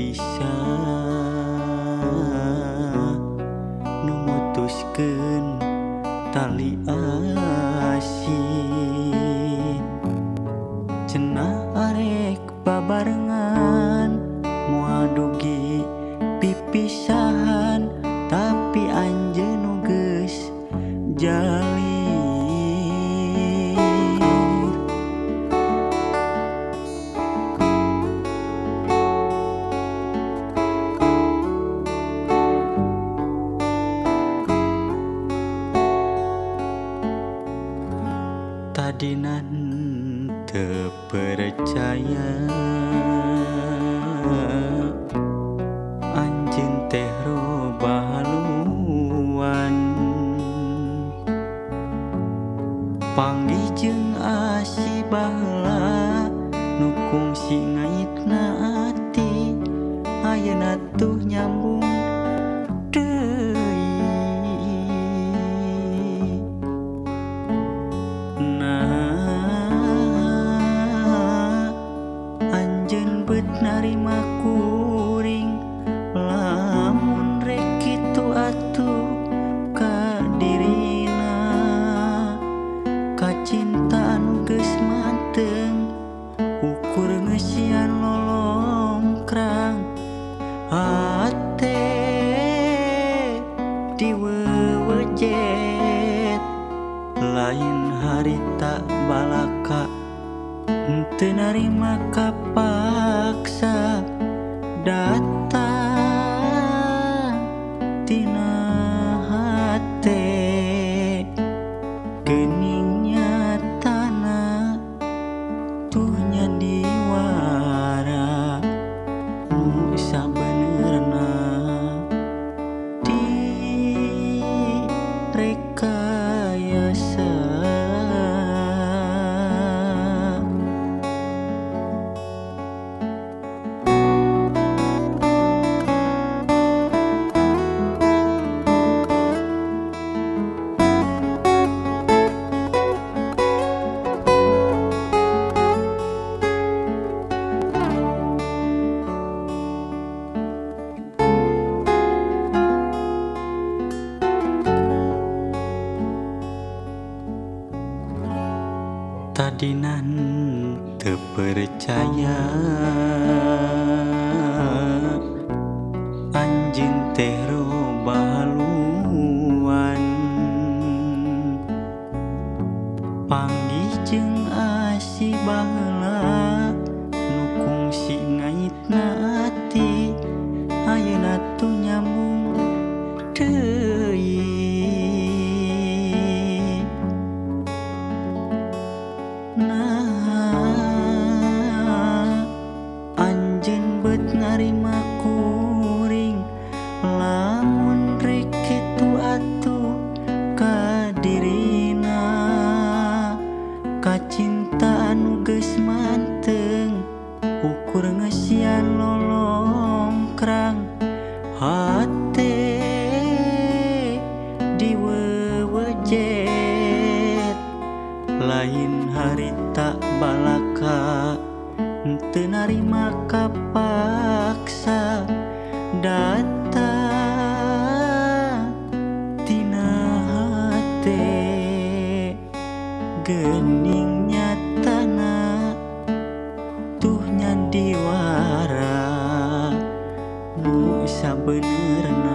pisah nu mutuskeun tali asih cenah arek babarengan moal dugi pipisahan tapi anjeun nu geus jalir tadinan teu percaya anjeun teh robah haluan panggih jeung asih baheula nu kungsi ngaitna ati ayeuna tuh nyambung deui anjeun beut narima kuring lamun rek kitu atuh ka dirina kacintaan geus manteng ukur ngeusian lolongkrang hate diwewejet lain harita balaka teu narima kapaksa datang tina hate geuning nyatana tuh nyandi wara nu sabenerna direkayasa. Tadinan teu percaya anjeun teh robah haluan panggih jeung asih baheula nu kungsi ngaitna ati ayeuna tuh nyambung deui anjeun beut narima kuring lamun rek kitu atuh ka dirina kacintaan nu geus manteng ukur ngeusian lolongkrang hate diwewejet lain harita balaka teu narima kapaksa datang tina hate geuning nyatana tuh nyandi wara nu sabenerna